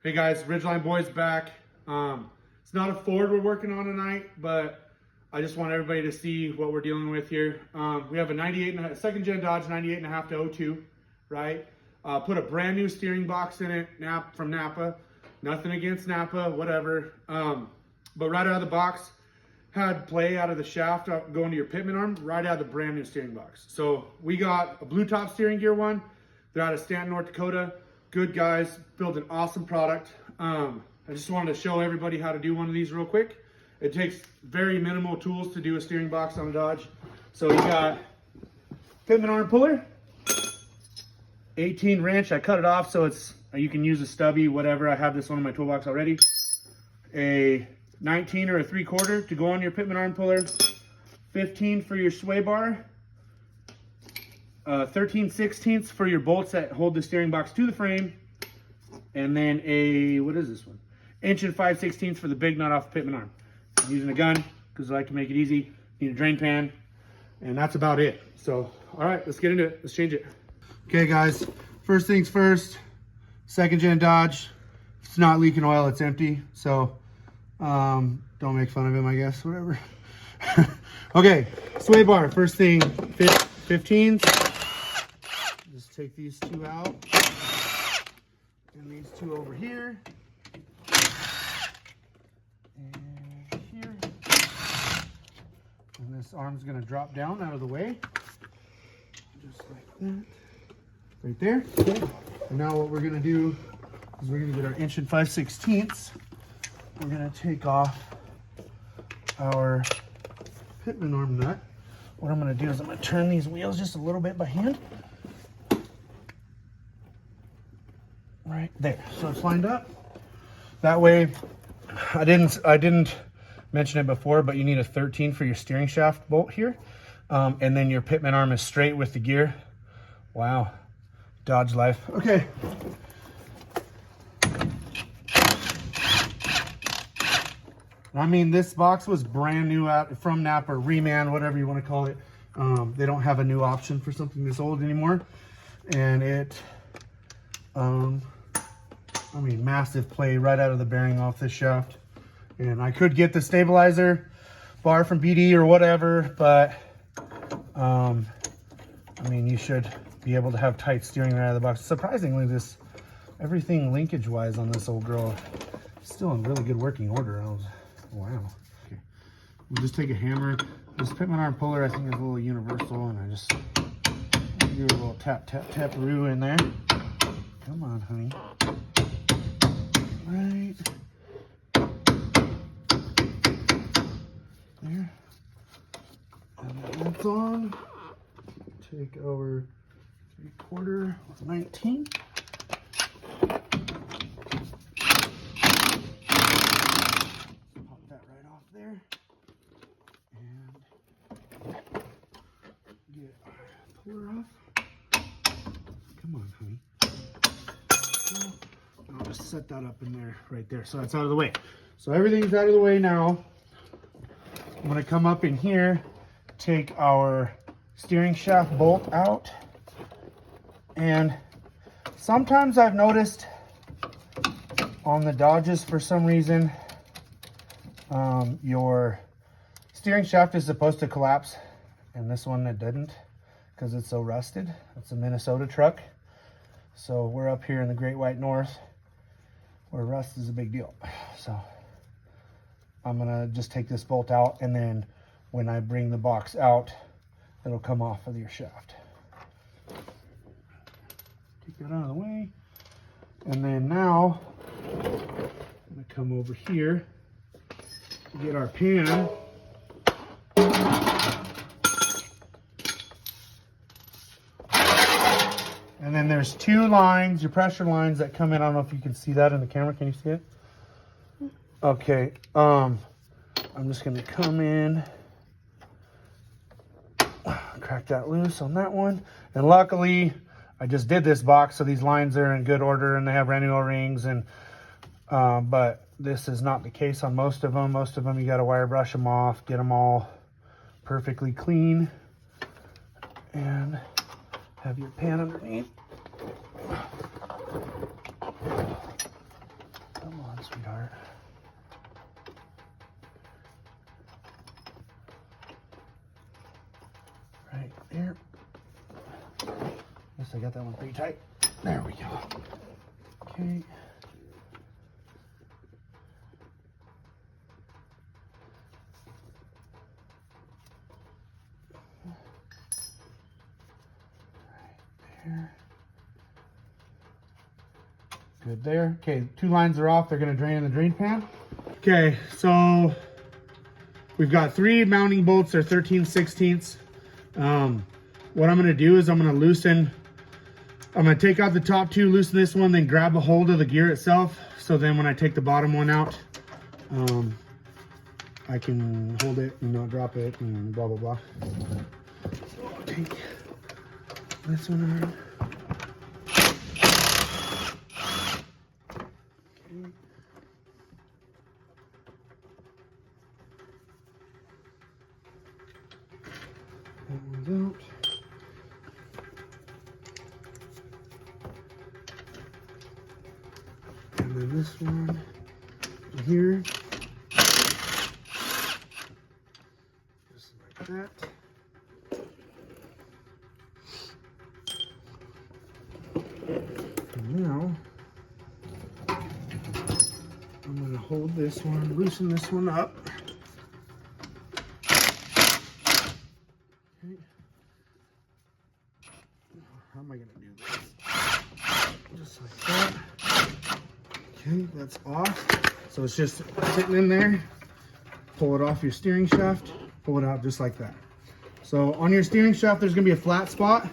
Hey guys, Ridgeline Boys back. It's not a Ford we're working on tonight, but I just want everybody to see what we're dealing with here. We have a 98 and a second gen Dodge 98.5 to 02, right? Put a brand new steering box in it, from Napa. Nothing against Napa, whatever. But right out of the box, had play out of the shaft going to your pitman arm, right out of the brand new steering box. So we got a blue top steering gear one. They're out of Stanton, North Dakota. Good guys, build an awesome product. I just wanted to show everybody how to do one of these real quick. It takes very minimal tools to do a steering box on a Dodge. So you got pitman arm puller, 18 wrench. I cut it off so you can use a stubby, whatever. I have this one in my toolbox already. A 19 or a 3/4 to go on your pitman arm puller, 15 for your sway bar, 13/16 for your bolts that hold the steering box to the frame, and then what is this one? 1 5/16 for the big nut off the pitman arm. I'm using a gun because I like to make it easy. Need a drain pan, and that's about it. So, all right, let's get into it. Let's change it. Okay, guys, first things first, second gen Dodge. If it's not leaking oil, it's empty. So, don't make fun of him, I guess, whatever. Okay, sway bar, first thing, 15s. Just take these two out, and these two over here, and here. And this arm's gonna drop down out of the way, just like that, right there. Okay. And now what we're gonna do is we're gonna get our 1 5/16. We're gonna take off our pitman arm nut. What I'm gonna do is I'm gonna turn these wheels just a little bit by hand. Right there, so it's lined up. That way, I didn't mention it before, but you need a 13 for your steering shaft bolt here. And then your pitman arm is straight with the gear. Wow, Dodge life. Okay. I mean, this box was brand new from Napa, reman, whatever you want to call it. They don't have a new option for something this old anymore. And it, I mean, massive play right out of the bearing off this shaft. And I could get the stabilizer bar from BD or whatever, but, I mean, you should be able to have tight steering right out of the box. Surprisingly, everything linkage-wise on this old girl is still in really good working order. Wow. Okay. We'll just take a hammer. This pitman arm puller, I think, is a little universal, and I just do a little tap, tap, tap-a-roo in there. Come on, honey. Right there. And that's on. Take our 3/4 19. There, and get our puller off. Come on, honey. I'll just set that up in there, right there, so that's out of the way. So everything's out of the way now. I'm gonna come up in here, take our steering shaft bolt out, and sometimes I've noticed on the Dodges, for some reason, your steering shaft is supposed to collapse, and this one it didn't because it's so rusted. It's a Minnesota truck, so we're up here in the Great White North where rust is a big deal. So I'm gonna just take this bolt out, and then when I bring the box out, it'll come off of your shaft. Take that out of the way, and then now I'm gonna come over here, get our pan. And then there's two lines, your pressure lines that come in. I don't know if you can see that in the camera. Can you see it? Okay. I'm just gonna come in, crack that loose on that one. And luckily, I just did this box, so these lines are in good order and they have brand new O-rings. And but this is not the case on most of them. Most of them, you got to wire brush them off, get them all perfectly clean, and have your pan underneath. I got that one pretty tight. There we go. Okay. There. Good there. Okay, 2 lines are off. They're going to drain in the drain pan. Okay, so we've got 3 mounting bolts. They're 13/16. What I'm going to do is I'm going to take out the top 2, loosen this one, then grab a hold of the gear itself. So then when I take the bottom one out, I can hold it and not drop it and blah, blah, blah. So I'll take this one around. Okay. That one's out. And then this one here. Just like that. And now I'm going to hold this one, loosen this one up. Okay. How am I going to do this? Just like that. Okay, that's off. So it's just sitting in there. Pull it off your steering shaft, pull it out just like that. So on your steering shaft, there's going to be a flat spot.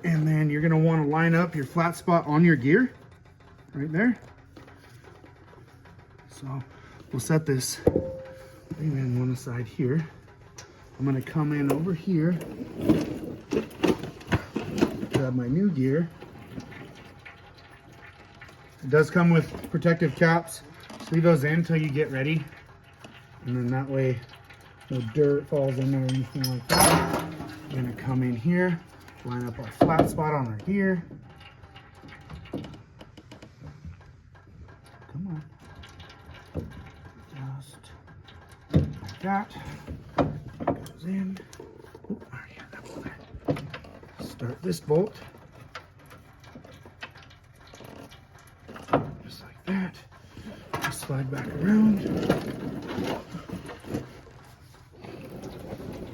And then you're going to want to line up your flat spot on your gear right there. So we'll set this in one side here. I'm going to come in over here, grab my new gear. It does come with protective caps. Just leave those in until you get ready. And then that way no dirt falls in there or anything like that. We're going to come in here, line up our flat spot on our gear. Come on. Just like that. Goes in. Oh, I already had that one there. Start this bolt. Just like that. Just slide back around.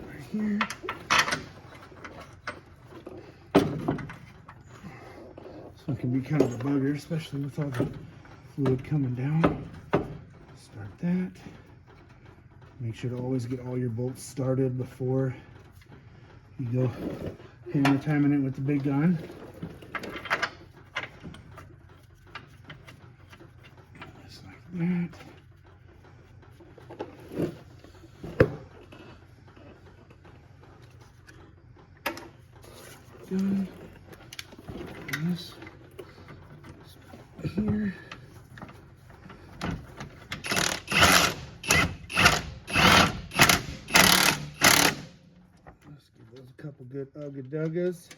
Right here. This one can be kind of a bugger, especially with all the fluid coming down. Start that. Make sure to always get all your bolts started before you go hammer timing it with the big gun. Just like that. Done. And this here. Let's give those a couple good ugga-duggas.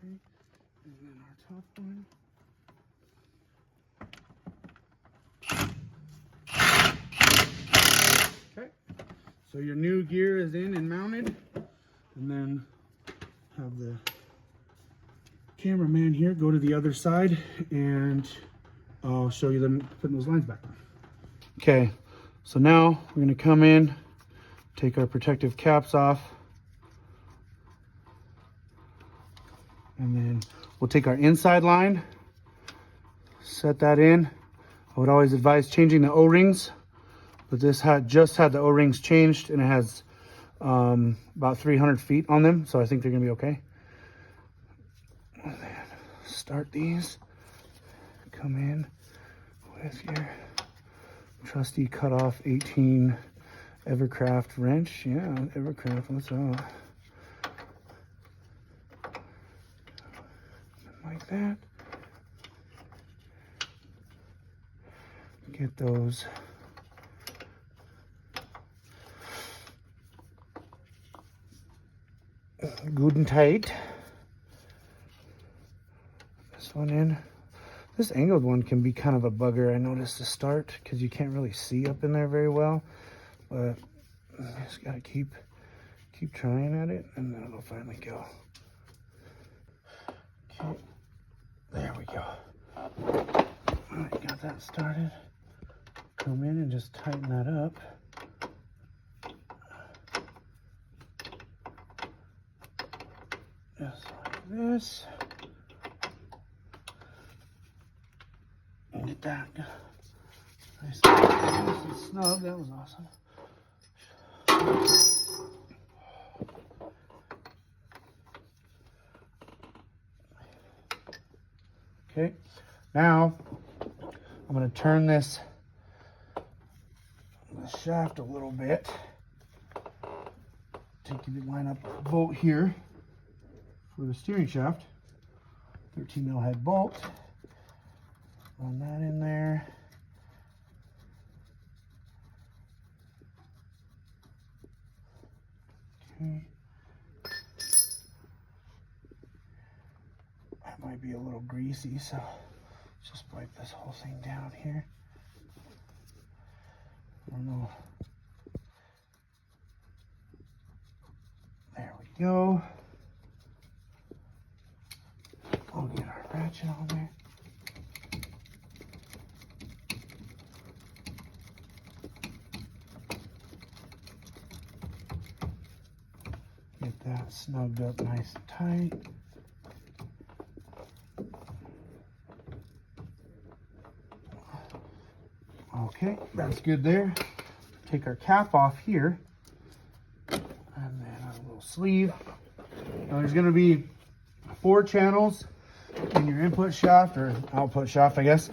Okay, and then our top one. Okay, so your new gear is in and mounted, and then have the cameraman here go to the other side and I'll show you them putting those lines back on. Okay, so now we're going to come in, take our protective caps off, and then we'll take our inside line, set that in. I would always advise changing the O-rings, but this just had the O-rings changed and it has about 300 feet on them, so I think they're gonna be okay. And then start these, come in with your trusty cutoff 18 Evercraft wrench. Yeah, Evercraft, what's up? Like that. Get those good and tight. This one in. This angled one can be kind of a bugger, I noticed, to start, because you can't really see up in there very well. But Just gotta keep trying at it, and then it'll finally go. Okay, there we go. All right, got that started. Come in and just tighten that up. Just like this. And get that nice and snug. That was awesome. Okay, now I'm going to turn this shaft a little bit. Take the line up a bolt here for the steering shaft. 13 mil head bolt. Run that in there. Okay. That might be a little greasy, so let's just wipe this whole thing down here. I don't know. There we go. We'll get our ratchet on there. Get that snugged up nice and tight. Okay, that's good there. Take our cap off here. And then a little sleeve. Now there's going to be 4 channels in your input shaft, or output shaft, I guess,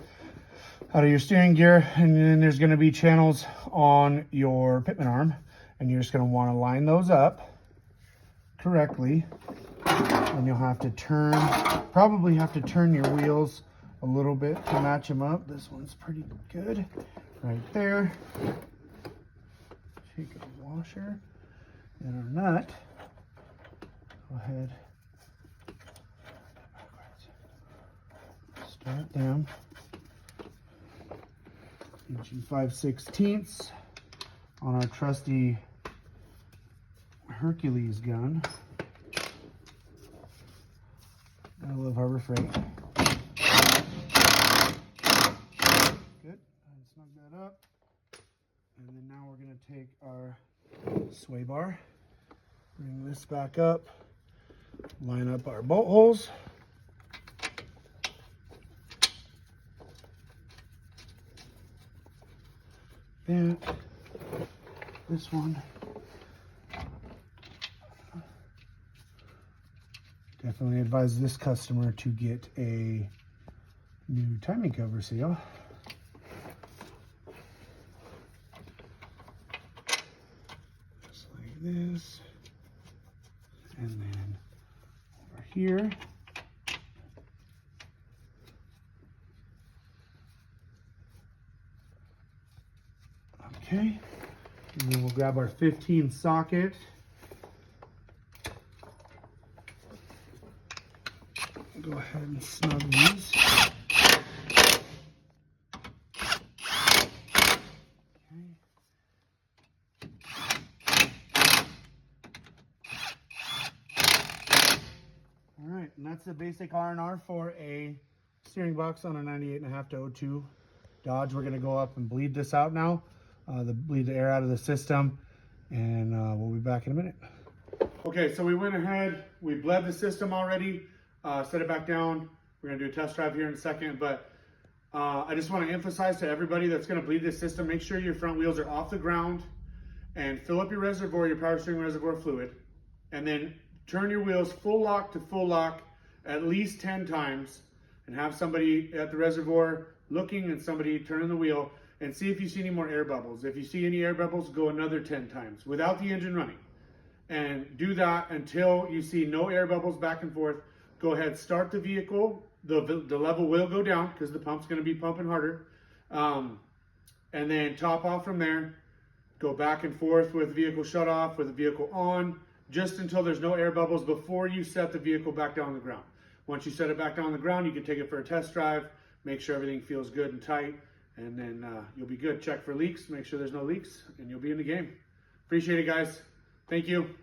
out of your steering gear. And then there's going to be channels on your pitman arm. And you're just going to want to line those up correctly. And you'll have to turn, probably have to turn your wheels a little bit to match them up. This one's pretty good right there. Take a washer and our nut. Go ahead. Start them. 1 5/16 on our trusty Hercules gun. I love Harbor Freight. Good. And snug that up. And then now we're going to take our sway bar, bring this back up, line up our bolt holes. That, this one. Definitely advise this customer to get a new timing cover seal. Just like this. And then over here. Okay. And then we'll grab our 15 socket. Go ahead and snug these. Okay. All right, and that's the basic R&R for a steering box on a 98.5 to 02 Dodge. We're gonna go up and bleed this out now, bleed the air out of the system, and we'll be back in a minute. Okay, so we went ahead, we bled the system already. Set it back down. We're gonna do a test drive here in a second, but I just want to emphasize to everybody that's gonna bleed this system, make sure your front wheels are off the ground and fill up your reservoir, your power steering reservoir fluid, and then turn your wheels full lock to full lock at least 10 times, and have somebody at the reservoir looking and somebody turning the wheel, and see if you see any more air bubbles. If you see any air bubbles, go another 10 times without the engine running, and do that until you see no air bubbles back and forth. Go ahead, start the vehicle. The level will go down because the pump's going to be pumping harder. And then top off from there. Go back and forth with vehicle shut off, with the vehicle on, just until there's no air bubbles before you set the vehicle back down on the ground. Once you set it back down on the ground, you can take it for a test drive, make sure everything feels good and tight, and then you'll be good. Check for leaks, make sure there's no leaks, and you'll be in the game. Appreciate it, guys. Thank you.